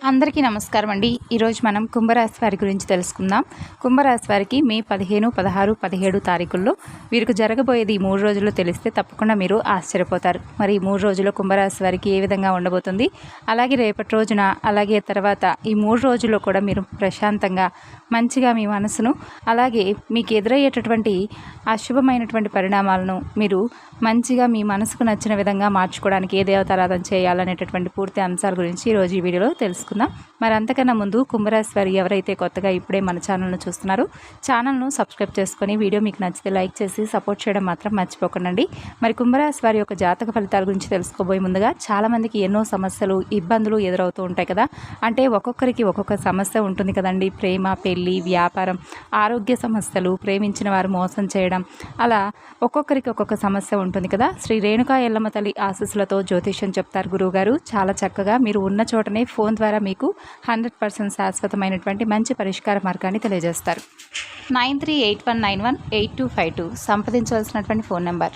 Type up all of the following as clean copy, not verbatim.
అందరికీ నమస్కారం అండి. ఈరోజు మనం కుంభరాశి వారి గురించి తెలుసుకుందాం. కుంభరాశి వారికి మే 15, 16, 17 తారీఖుల్లో వీరికి జరగబోయేది ఈ 3 రోజుల్లో తెలిస్తే తప్పకుండా మీరు ఆశ్చర్యపోతారు. మరి ఈ 3 రోజుల్లో కుంభరాశి వారికి ఏ విధంగా ఉండబోతుంది, అలాగే రేపటి రోజున, అలాగే తర్వాత ఈ 3 రోజుల్లో కూడా మీరు ప్రశాంతంగా మంచిగా మీ మనసును, అలాగే మీకు ఎదురయ్యేటటువంటి అశుభమైనటువంటి పరిణామాలను మీరు మంచిగా మీ మనసుకు నచ్చిన విధంగా మార్చుకోవడానికి ఏ దేవతారాధన చేయాలనేటటువంటి పూర్తి అంశాల గురించి ఈరోజు ఈ వీడియోలో తెలుసుకుందాం. మరి అంతకన్నా ముందు కుంభరాశి వారు ఎవరైతే కొత్తగా ఇప్పుడే మన ఛానల్ను చూస్తున్నారో ఛానల్ను సబ్స్క్రైబ్ చేసుకొని వీడియో మీకు నచ్చితే లైక్ చేసి సపోర్ట్ చేయడం మాత్రం మర్చిపోకండి. మరి కుంభరాశి వారి యొక్క జాతక ఫలితాల గురించి తెలుసుకోబోయే ముందుగా చాలామందికి ఎన్నో సమస్యలు, ఇబ్బందులు ఎదురవుతూ ఉంటాయి కదా. అంటే ఒక్కొక్కరికి ఒక్కొక్క సమస్య ఉంటుంది కదండి. ప్రేమ, పెళ్లి, వ్యాపారం, ఆరోగ్య సమస్యలు, ప్రేమించిన వారు మోసం చేయడం, అలా ఒక్కొక్కరికి ఒక్కొక్క సమస్య ఉంటుంది కదా. శ్రీ రేణుకా ఎల్లమ్మ తల్లి ఆశీస్సులతో జ్యోతిష్యం చెప్తారు గురువుగారు. చాలా చక్కగా మీరు ఉన్న చోటనే ఫోన్ ద్వారా మీకు 100% శాశ్వతమైనటువంటి మంచి పరిష్కార మార్గాన్ని తెలియజేస్తారు. 9381918252 సంప్రదించవలసినటువంటి ఫోన్ నెంబర్.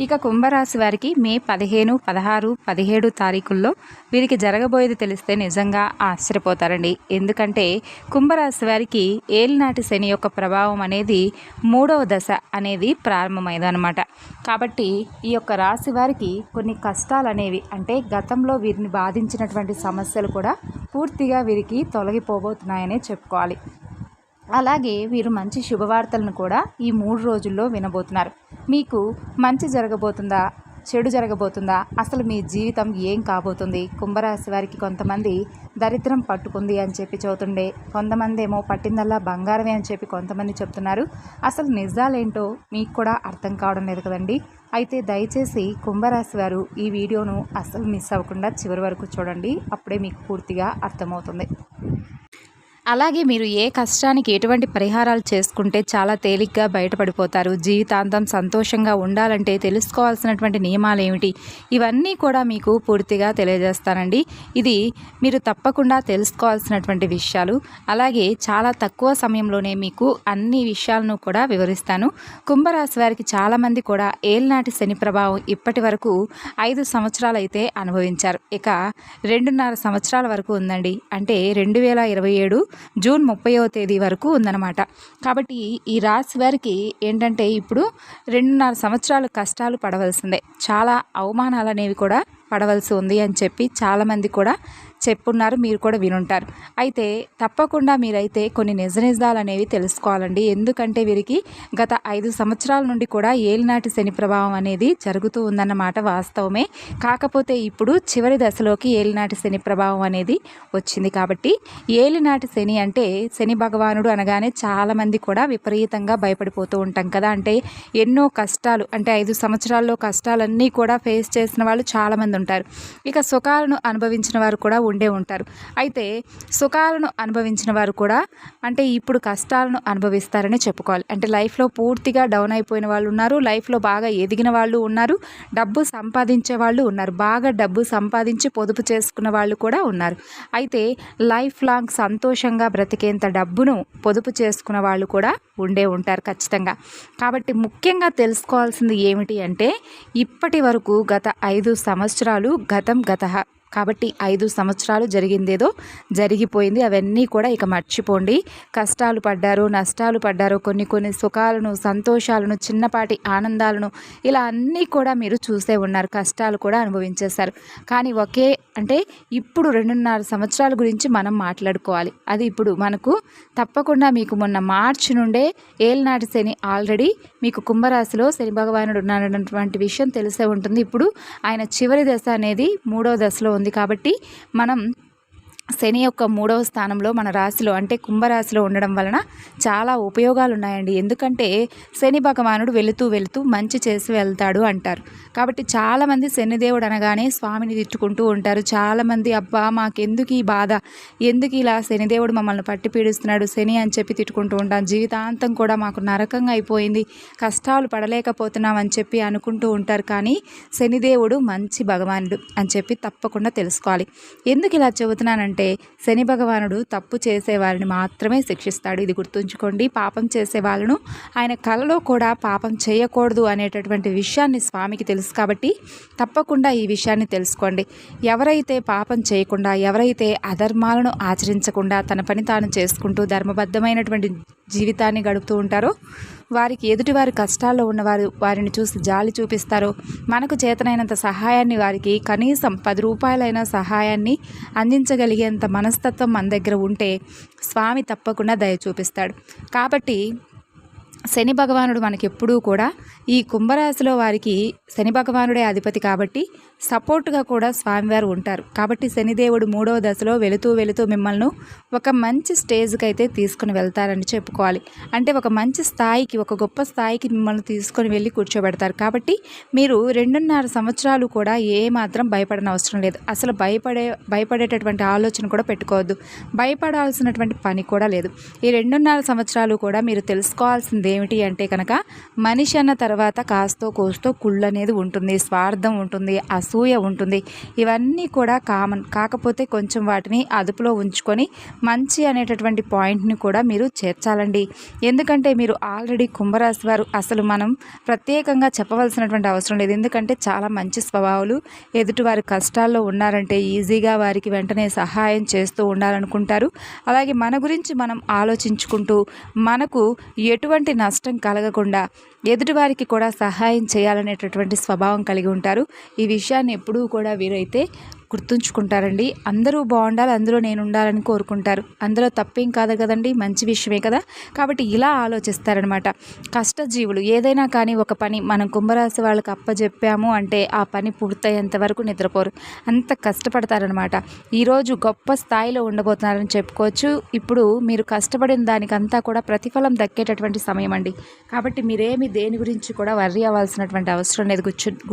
ఇక కుంభరాశి వారికి మే 15, 16, 17 తారీఖుల్లో వీరికి జరగబోయేది తెలిస్తే నిజంగా ఆశ్చర్యపోతారండి. ఎందుకంటే కుంభరాశి వారికి ఏలినాటి శని యొక్క ప్రభావం అనేది 3వ దశ అనేది ప్రారంభమైందనమాట. కాబట్టి ఈ యొక్క రాశి వారికి కొన్ని కష్టాలు అనేవి, అంటే గతంలో వీరిని బాధించినటువంటి సమస్యలు కూడా పూర్తిగా వీరికి తొలగిపోబోతున్నాయనే చెప్పుకోవాలి. అలాగే వీరు మంచి శుభవార్తలను కూడా ఈ 3 రోజుల్లో వినబోతున్నారు. మీకు మంచి జరగబోతుందా, చెడు జరగబోతుందా, అసలు మీ జీవితం ఏం కాబోతుంది? కుంభరాశి వారికి కొంతమంది దరిద్రం పట్టుకుంది అని చెప్పి చెబుతుండే, కొంతమంది ఏమో పట్టిందల్లా బంగారమే అని చెప్పి కొంతమంది చెప్తున్నారు. అసలు నిజాలేంటో మీకు కూడా అర్థం కావడం లేదు కదండి. అయితే దయచేసి కుంభరాశి వారు ఈ వీడియోను అసలు మిస్ అవ్వకుండా చివరి వరకు చూడండి. అప్పుడే మీకు పూర్తిగా అర్థమవుతుంది. అలాగే మీరు ఏ కష్టానికి ఎటువంటి పరిహారాలు చేసుకుంటే చాలా తేలిగ్గా బయటపడిపోతారు, జీవితాంతం సంతోషంగా ఉండాలంటే తెలుసుకోవాల్సినటువంటి నియమాలు ఏమిటి, ఇవన్నీ కూడా మీకు పూర్తిగా తెలియజేస్తానండి. ఇది మీరు తప్పకుండా తెలుసుకోవాల్సినటువంటి విషయాలు. అలాగే చాలా తక్కువ సమయంలోనే మీకు అన్ని విషయాలను కూడా వివరిస్తాను. కుంభరాశి వారికి చాలామంది కూడా ఏలినాటి శని ప్రభావం ఇప్పటి వరకు 5 సంవత్సరాలు అయితే అనుభవించారు. ఇక 2.5 సంవత్సరాల వరకు ఉందండి. అంటే 2027 జూన్ 30వ తేదీ వరకు ఉందన్నమాట. కాబట్టి ఈ రాశి వారికి ఏంటంటే ఇప్పుడు 2.5 సంవత్సరాలు కష్టాలు పడవలసిందే, చాలా అవమానాలు అనేవి కూడా పడవలసి ఉంది అని చెప్పి చాలామంది కూడా చెప్పున్నారు, మీరు కూడా వినుంటారు. అయితే తప్పకుండా మీరైతే కొన్ని నిజాలు అనేవి తెలుసుకోవాలండి. ఎందుకంటే వీరికి గత 5 సంవత్సరాల నుండి కూడా ఏలినాటి శని ప్రభావం అనేది జరుగుతూ ఉందన్నమాట వాస్తవమే. కాకపోతే ఇప్పుడు చివరి దశలోకి ఏలినాటి శని ప్రభావం అనేది వచ్చింది. కాబట్టి ఏలినాటి శని అంటే శని భగవానుడు అనగానే చాలామంది కూడా విపరీతంగా భయపడిపోతూ ఉంటాం కదా. అంటే ఎన్నో కష్టాలు, అంటే 5 సంవత్సరాల్లో కష్టాలన్నీ కూడా ఫేస్ చేసిన వాళ్ళు చాలామంది ఉంటారు. ఇక సుఖాలను అనుభవించిన వారు కూడా ఉండే ఉంటారు. అయితే సుఖాలను అనుభవించిన వారు కూడా అంటే ఇప్పుడు కష్టాలను అనుభవిస్తారని చెప్పుకోవాలి. అంటే లైఫ్లో పూర్తిగా డౌన్ అయిపోయిన వాళ్ళు ఉన్నారు, లైఫ్లో బాగా ఎదిగిన వాళ్ళు ఉన్నారు, డబ్బు సంపాదించే వాళ్ళు ఉన్నారు, బాగా డబ్బు సంపాదించి పొదుపు చేసుకున్న వాళ్ళు కూడా ఉన్నారు. అయితే లైఫ్ లాంగ్ సంతోషంగా బ్రతికేంత డబ్బును పొదుపు చేసుకున్న వాళ్ళు కూడా ఉండే ఉంటారు ఖచ్చితంగా. కాబట్టి ముఖ్యంగా తెలుసుకోవాల్సింది ఏమిటి అంటే ఇప్పటి వరకు గత 5 సంవత్సరాలు గతః. కాబట్టి 5 సంవత్సరాలు జరిగిందేదో జరిగిపోయింది, అవన్నీ కూడా ఇక మర్చిపోండి. కష్టాలు పడ్డారు, నష్టాలు పడ్డారు, కొన్ని సుఖాలను, సంతోషాలను, చిన్నపాటి ఆనందాలను, ఇలా అన్నీ కూడా మీరు చూసే ఉన్నారు, కష్టాలు కూడా అనుభవించేశారు. కానీ అంటే ఇప్పుడు 2.5 సంవత్సరాల గురించి మనం మాట్లాడుకోవాలి. అది ఇప్పుడు మనకు తప్పకుండా మీకు మొన్న మార్చి నుండే ఏలినాటి శని ఆల్రెడీ మీకు కుంభరాశిలో శని భగవానుడు ఉన్నాడన్నటువంటి విషయం తెలిసే ఉంటుంది. ఇప్పుడు ఆయన చివరి దశ అనేది 3వ దశలో ఉంది. కాబట్టి మనం శని యొక్క 3వ స్థానంలో మన రాశిలో అంటే కుంభరాశిలో ఉండడం వలన చాలా ఉపయోగాలు ఉన్నాయండి. ఎందుకంటే శని భగవానుడు వెళుతూ మంచి చేసి వెళ్తాడు అంటారు. కాబట్టి చాలామంది శనిదేవుడు అనగానే స్వామిని తిట్టుకుంటూ ఉంటారు. చాలామంది అబ్బా మాకెందుకు ఈ బాధ, ఎందుకు ఇలా శనిదేవుడు మమ్మల్ని పట్టి పీడిస్తున్నాడు శని అని చెప్పి తిట్టుకుంటూ ఉంటాం, జీవితాంతం కూడా మాకు నరకంగా అయిపోయింది, కష్టాలు పడలేకపోతున్నాం అని చెప్పి అనుకుంటూ ఉంటారు. కానీ శనిదేవుడు మంచి భగవానుడు అని చెప్పి తప్పకుండా తెలుసుకోవాలి. ఎందుకు ఇలా చెబుతున్నానంటే ఎందుకంటే శని భగవానుడు తప్పు చేసేవారిని మాత్రమే శిక్షిస్తాడు. ఇది గుర్తుంచుకోండి. పాపం చేసే వాళ్ళను ఆయన కలలో కూడా పాపం చేయకూడదు అనేటటువంటి విషయాన్ని స్వామికి తెలుసు కాబట్టి తప్పకుండా ఈ విషయాన్ని తెలుసుకోండి. ఎవరైతే పాపం చేయకుండా, ఎవరైతే అధర్మాలను ఆచరించకుండా తన పని తాను చేసుకుంటూ ధర్మబద్ధమైనటువంటి జీవితాన్ని గడుపుతూ ఉంటారో వారికి ఎదుటివారి కష్టాల్లో ఉన్నవారు వారిని చూసి జాలి చూపిస్తారో, మనకు చేతనైనంత సహాయాన్ని వారికి కనీసం 10 రూపాయలైన సహాయాన్ని అందించగలిగేంత మనస్తత్వం మన దగ్గర ఉంటే స్వామి తప్పకుండా దయ చూపిస్తాడు. కాబట్టి శని భగవానుడు మనకెప్పుడూ కూడా ఈ కుంభరాశిలో వారికి శని భగవానుడే అధిపతి కాబట్టి సపోర్ట్గా కూడా స్వామివారు ఉంటారు. కాబట్టి శనిదేవుడు 3వ దశలో వెళుతూ మిమ్మల్ని ఒక మంచి స్టేజ్కి అయితే తీసుకుని వెళ్తారని చెప్పుకోవాలి. అంటే ఒక మంచి స్థాయికి, ఒక గొప్ప స్థాయికి మిమ్మల్ని తీసుకొని వెళ్ళి కూర్చోబెడతారు. కాబట్టి మీరు 2.5 సంవత్సరాలు కూడా ఏమాత్రం భయపడనవసరం లేదు. అసలు భయపడేటటువంటి ఆలోచన కూడా పెట్టుకోవద్దు. భయపడాల్సినటువంటి పని కూడా లేదు. ఈ 2.5 సంవత్సరాలు కూడా మీరు తెలుసుకోవాల్సింది ఏమిటి అంటే కనుక, మనిషి అన్న తర్వాత కాస్తో కోస్తో కుళ్ళు అనేది ఉంటుంది, స్వార్థం ఉంటుంది, అసూయ ఉంటుంది. ఇవన్నీ కూడా కామన్. కాకపోతే కొంచెం వాటిని అదుపులో ఉంచుకొని మంచి అనేటటువంటి పాయింట్ని కూడా మీరు చేర్చాలండి. ఎందుకంటే మీరు ఆల్రెడీ కుంభరాశి వారు. అసలు మనం ప్రత్యేకంగా చెప్పవలసినటువంటి అవసరం లేదు. ఎందుకంటే చాలా మంచి స్వభావాలు. ఎదుటివారి కష్టాల్లో ఉన్నారంటే ఈజీగా వారికి వెంటనే సహాయం చేస్తూ ఉండాలనుకుంటారు. అలాగే మన గురించి మనం ఆలోచించుకుంటూ మనకు ఎటువంటి నష్టం కలగకుండా ఎదుటివారికి కూడా సహాయం చేయాలనేటటువంటి స్వభావం కలిగి ఉంటారు. ఈ విషయాన్ని ఎప్పుడూ కూడా వీరైతే గుర్తుంచుకుంటారండి. అందరూ బాగుండాలి, అందులో నేను ఉండాలని కోరుకుంటారు. అందులో తప్పేం కాదు కదండి, మంచి విషయమే కదా. కాబట్టి ఇలా ఆలోచిస్తారనమాట. కష్టజీవులు. ఏదైనా కానీ ఒక పని మనం కుంభరాశి వాళ్ళకి అప్పచెప్పాము అంటే ఆ పని పూర్తయ్యేంత వరకు నిద్రపోరు. అంత కష్టపడతారనమాట. ఈరోజు గొప్ప స్థాయిలో ఉండబోతున్నారని చెప్పుకోవచ్చు. ఇప్పుడు మీరు కష్టపడిన దానికంతా కూడా ప్రతిఫలం దక్కేటటువంటి సమయం అండి. కాబట్టి మీరేమి దేని గురించి కూడా వర్రీ అవ్వాల్సినటువంటి అవసరం లేదు.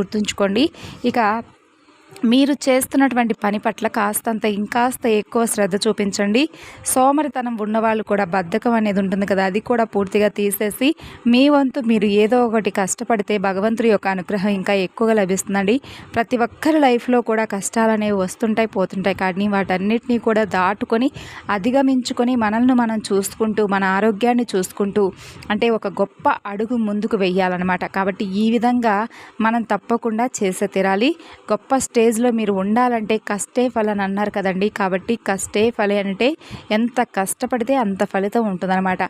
గుర్తుంచుకోండి. ఇక మీరు చేస్తున్నటువంటి పని పట్ల కాస్తంత ఇంకాస్త ఎక్కువ శ్రద్ధ చూపించండి. సోమరితనం ఉన్నవాళ్ళు కూడా, బద్ధకం అనేది ఉంటుంది కదా, అది కూడా పూర్తిగా తీసేసి మీ వంతు మీరు ఏదో ఒకటి కష్టపడితే భగవంతుడి యొక్క అనుగ్రహం ఇంకా ఎక్కువగా లభిస్తుందండి. ప్రతి ఒక్కరి లైఫ్లో కూడా కష్టాలు అనేవి వస్తుంటాయి, పోతుంటాయి. కానీ వాటన్నిటినీ కూడా దాటుకొని అధిగమించుకొని మనల్ని మనం చూసుకుంటూ, మన ఆరోగ్యాన్ని చూసుకుంటూ, అంటే ఒక గొప్ప అడుగు ముందుకు వెయ్యాలన్నమాట. కాబట్టి ఈ విధంగా మనం తప్పకుండా చేసే తీరాలి. గొప్ప స్టేజ్లో మీరు ఉండాలంటే కష్టే ఫలని అన్నారు కదండి. కాబట్టి కష్టే ఫలి అంటే ఎంత కష్టపడితే అంత ఫలితం ఉంటుందన్నమాట.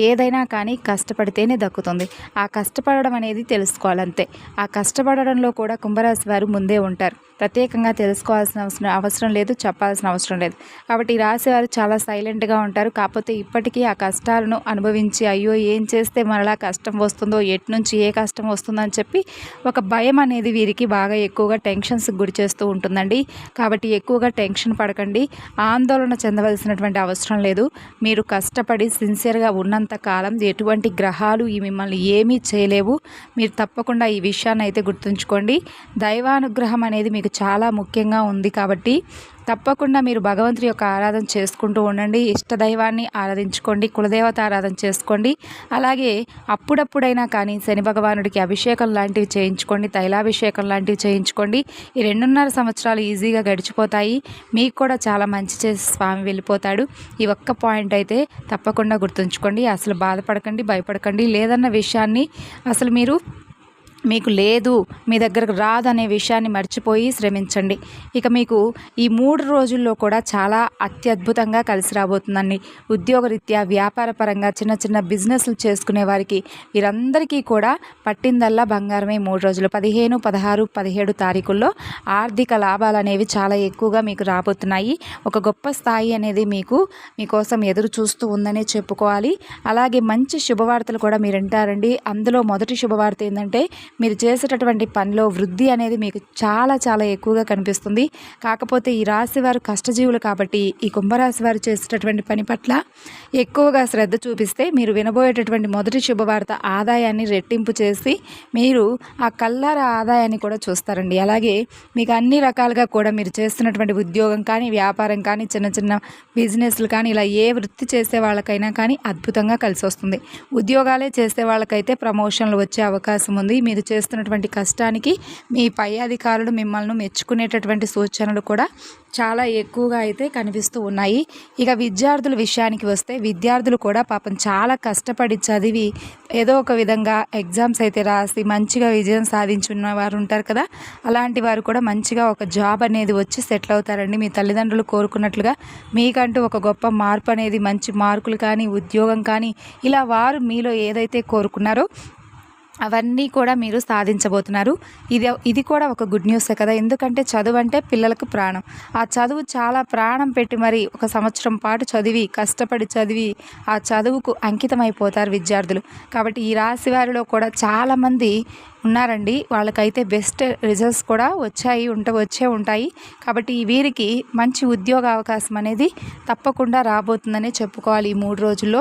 ఏదైనా కానీ కష్టపడితేనే దక్కుతుంది. ఆ కష్టపడడం అనేది తెలుసుకోవాలంతే. ఆ కష్టపడడంలో కూడా కుంభరాశి వారు ముందే ఉంటారు. ప్రత్యేకంగా తెలుసుకోవాల్సిన అవసరం లేదు, చెప్పాల్సిన అవసరం లేదు. కాబట్టి ఈ రాశి వారు చాలా సైలెంట్గా ఉంటారు. కాకపోతే ఇప్పటికీ ఆ కష్టాలను అనుభవించి అయ్యో ఏం చేస్తే మరలా కష్టం వస్తుందో, ఎటు నుంచి ఏ కష్టం వస్తుందని చెప్పి ఒక భయం అనేది వీరికి బాగా ఎక్కువగా టెన్షన్స్కి గురి చేస్తూ ఉంటుందండి. కాబట్టి ఎక్కువగా టెన్షన్ పడకండి, ఆందోళన చెందవలసినటువంటి అవసరం లేదు. మీరు కష్టపడి సిన్సియర్గా ఉన్నంత కాలం ఎటువంటి గ్రహాలు ఈ మిమ్మల్ని ఏమీ చేయలేవు. మీరు తప్పకుండా ఈ విషయాన్ని అయితే గుర్తుంచుకోండి. దైవానుగ్రహం అనేది మీకు చాలా ముఖ్యంగా ఉంది. కాబట్టి తప్పకుండా మీరు భగవంతుడి యొక్క ఆరాధన చేసుకుంటూ ఉండండి. ఇష్టదైవాన్ని ఆరాధించుకోండి, కులదేవత ఆరాధన చేసుకోండి. అలాగే అప్పుడప్పుడైనా కానీ శని భగవానుడికి అభిషేకం లాంటివి చేయించుకోండి, తైలాభిషేకం లాంటివి చేయించుకోండి. ఈ 2.5 సంవత్సరాలు ఈజీగా గడిచిపోతాయి. మీకు కూడా చాలా మంచి చేసి స్వామి వెళ్ళిపోతాడు. ఈ ఒక్క పాయింట్ అయితే తప్పకుండా గుర్తుంచుకోండి. అసలు బాధపడకండి, భయపడకండి. లేదన్న విషయాన్ని అసలు మీకు లేదు, మీ దగ్గరకు రాదనే విషయాన్ని మర్చిపోయి శ్రమించండి. ఇక మీకు ఈ 3 రోజుల్లో కూడా చాలా అత్యద్భుతంగా కలిసి రాబోతుందండి. ఉద్యోగరీత్యా, వ్యాపార పరంగా, చిన్న చిన్న బిజినెస్లు చేసుకునే వారికి వీరందరికీ కూడా పట్టిందల్లా బంగారమే. 3 రోజులు 15, 16, 17 తారీఖుల్లో ఆర్థిక లాభాలు అనేవి చాలా ఎక్కువగా మీకు రాబోతున్నాయి. ఒక గొప్ప స్థాయి అనేది మీకోసం ఎదురు చూస్తూ ఉందనే చెప్పుకోవాలి. అలాగే మంచి శుభవార్తలు కూడా మీరు వింటారండి. అందులో మొదటి శుభవార్త ఏంటంటే, మీరు చేసేటటువంటి పనిలో వృద్ధి అనేది మీకు చాలా చాలా ఎక్కువగా కనిపిస్తుంది. కాకపోతే ఈ రాశి వారు కష్టజీవులు కాబట్టి ఈ కుంభరాశి వారు చేసేటటువంటి పని పట్ల ఎక్కువగా శ్రద్ధ చూపిస్తే మీరు వినబోయేటటువంటి మొదటి శుభవార్త ఆదాయాన్ని రెట్టింపు చేసి మీరు ఆ కల్లార ఆదాయాన్ని కూడా చూస్తారండి. అలాగే మీకు అన్ని రకాలుగా కూడా మీరు చేస్తున్నటువంటి ఉద్యోగం కానీ, వ్యాపారం కానీ, చిన్న చిన్న బిజినెస్లు కానీ, ఇలా ఏ వృత్తి చేసే వాళ్ళకైనా కానీ అద్భుతంగా కలిసి వస్తుంది. ఉద్యోగాలే చేసే వాళ్ళకైతే ప్రమోషన్లు వచ్చే అవకాశం ఉంది. మీరు మీరు చేస్తున్నటువంటి కష్టానికి మీ పై అధికారులు మిమ్మల్ని మెచ్చుకునేటటువంటి సూచనలు కూడా చాలా ఎక్కువగా అయితే కనిపిస్తూ ఉన్నాయి. ఇక విద్యార్థుల విషయానికి వస్తే విద్యార్థులు కూడా పాపం చాలా కష్టపడి చదివి ఏదో ఒక విధంగా ఎగ్జామ్స్ అయితే రాసి మంచిగా విజయం సాధించున్న వారు ఉంటారు కదా, అలాంటి వారు కూడా మంచిగా ఒక జాబ్ అనేది వచ్చి సెటిల్ అవుతారండి. మీ తల్లిదండ్రులు కోరుకున్నట్లుగా మీకంటూ ఒక గొప్ప మార్పు అనేది, మంచి మార్కులు కానీ ఉద్యోగం కానీ ఇలా వారు మీలో ఏదైతే కోరుకున్నారో అవన్నీ కూడా మీరు సాధించబోతున్నారు. ఇది కూడా ఒక గుడ్ న్యూసే కదా, ఎందుకంటే చదువు అంటే పిల్లలకు ప్రాణం. ఆ చదువు చాలా ప్రాణం పెట్టి మరి ఒక సంవత్సరం పాటు చదివి కష్టపడి చదివి ఆ చదువుకు అంకితమైపోతారు విద్యార్థులు. కాబట్టి ఈ రాశి వారిలో కూడా చాలామంది ఉన్నారండి. వాళ్ళకైతే బెస్ట్ రిజల్ట్స్ కూడా వచ్చే ఉంటాయి. కాబట్టి వీరికి మంచి ఉద్యోగ అవకాశం అనేది తప్పకుండా రాబోతుందనే చెప్పుకోవాలి ఈ 3 రోజుల్లో.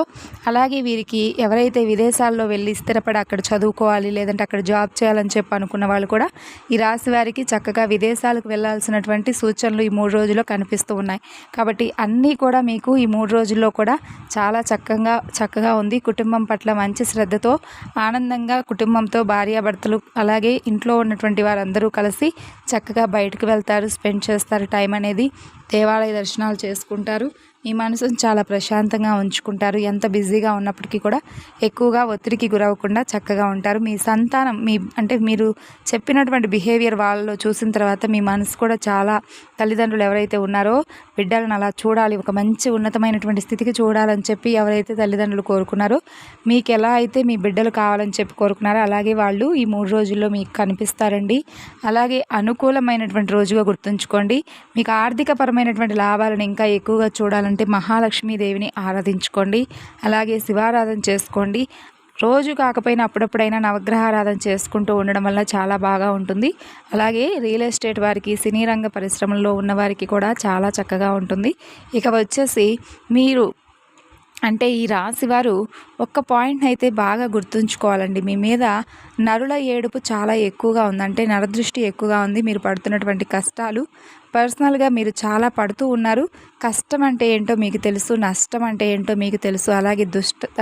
అలాగే వీరికి ఎవరైతే విదేశాల్లో వెళ్ళి స్థిరపడి అక్కడ చదువుకోవాలి, లేదంటే అక్కడ జాబ్ చేయాలని చెప్పి అనుకున్న వాళ్ళు కూడా ఈ రాశి వారికి చక్కగా విదేశాలకు వెళ్ళాల్సినటువంటి సూచనలు ఈ 3 రోజుల్లో కనిపిస్తూ ఉన్నాయి. కాబట్టి అన్నీ కూడా మీకు ఈ 3 రోజుల్లో కూడా చాలా చక్కగా ఉంది. కుటుంబం పట్ల మంచి శ్రద్ధతో ఆనందంగా కుటుంబంతో భార్యాభర్తలు అలాగే ఇంట్లో ఉన్నటువంటి వారందరూ కలిసి చక్కగా బయటకు వెళ్తారు, స్పెండ్ చేస్తారు టైం అనేది, దేవాలయ దర్శనాలు చేసుకుంటారు, మీ మనసును చాలా ప్రశాంతంగా ఉంచుకుంటారు. ఎంత బిజీగా ఉన్నప్పటికీ కూడా ఎక్కువగా ఒత్తిడికి గురవ్వకుండా చక్కగా ఉంటారు. మీ సంతానం అంటే మీరు చెప్పినటువంటి బిహేవియర్ వాళ్ళలో చూసిన తర్వాత మీ మనసు కూడా చాలా, తల్లిదండ్రులు ఎవరైతే ఉన్నారో బిడ్డలను అలా చూడాలి, ఒక మంచి ఉన్నతమైనటువంటి స్థితికి చూడాలని చెప్పి ఎవరైతే తల్లిదండ్రులు కోరుకున్నారో, మీకు ఎలా అయితే మీ బిడ్డలు కావాలని చెప్పి కోరుకున్నారో అలాగే వాళ్ళు ఈ 3 రోజుల్లో మీకు కనిపిస్తారండి. అలాగే అనుకూలమైనటువంటి రోజుగా గుర్తుంచుకోండి. మీకు ఆర్థికపరమైనటువంటి లాభాలను ఇంకా ఎక్కువగా చూడాలని అంటే మహాలక్ష్మీదేవిని ఆరాధించుకోండి. అలాగే శివారాధన చేసుకోండి. రోజు కాకపోయినా అప్పుడప్పుడైనా నవగ్రహారాధన చేసుకుంటూ ఉండడం వల్ల చాలా బాగా ఉంటుంది. అలాగే రియల్ ఎస్టేట్ వారికి, సినీ రంగ పరిశ్రమల్లో ఉన్నవారికి కూడా చాలా చక్కగా ఉంటుంది. ఇక వచ్చేసి మీరు అంటే ఈ రాశి వారు ఒక్క పాయింట్ అయితే బాగా గుర్తుంచుకోవాలండి. మీ మీద నరుల ఏడుపు చాలా ఎక్కువగా ఉంది, అంటే నరదృష్టి ఎక్కువగా ఉంది. మీరు పడుతున్నటువంటి కష్టాలు పర్సనల్గా మీరు చాలా పడుతూ ఉన్నారు. కష్టం అంటే ఏంటో మీకు తెలుసు, నష్టం అంటే ఏంటో మీకు తెలుసు, అలాగే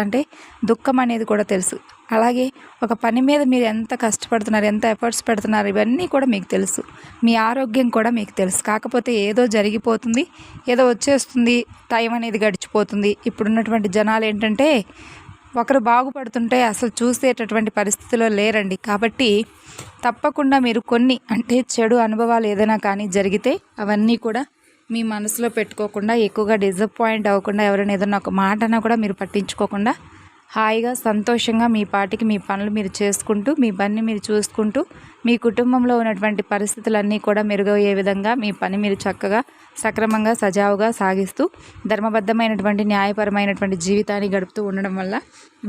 అంటే దుఃఖం అనేది కూడా తెలుసు. అలాగే ఒక పని మీద మీరు ఎంత కష్టపడుతున్నారు, ఎంత ఎఫర్ట్స్ పెడుతున్నారు, ఇవన్నీ కూడా మీకు తెలుసు. మీ ఆరోగ్యం కూడా మీకు తెలుసు. కాకపోతే ఏదో జరిగిపోతుంది, ఏదో వచ్చేస్తుంది, టైం అనేది గడిచిపోతుంది. ఇప్పుడున్నటువంటి జనాలు ఏంటంటే ఒకరు బాగుపడుతుంటే అసలు చూసేటటువంటి పరిస్థితిలో లేరండి. కాబట్టి తప్పకుండా మీరు కొన్ని అంటే చెడు అనుభవాలు ఏదైనా కానీ జరిగితే అవన్నీ కూడా మీ మనసులో పెట్టుకోకుండా, ఎక్కువగా డిసప్పాయింట్ అవ్వకుండా, ఎవరైనా ఏదైనా ఒక మాట అన్నా కూడా మీరు పట్టించుకోకుండా హాయిగా సంతోషంగా మీ పాటికి మీ పనులు మీరు చేసుకుంటూ, మీ పని మీరు చూసుకుంటూ, మీ కుటుంబంలో ఉన్నటువంటి పరిస్థితులన్నీ కూడా మెరుగయ్యే విధంగా మీ పని మీరు చక్కగా సక్రమంగా సజావుగా సాగిస్తూ ధర్మబద్ధమైనటువంటి న్యాయపరమైనటువంటి జీవితాన్ని గడుపుతూ ఉండడం వల్ల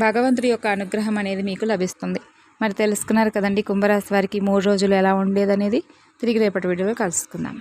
భగవంతుడి యొక్క అనుగ్రహం అనేది మీకు లభిస్తుంది. మరి తెలుసుకున్నారు కదండి కుంభరాశి వారికి 3 రోజులు ఎలా ఉండేదనేది. తిరిగి రేపటి వీడియోలో కలుసుకుందాం.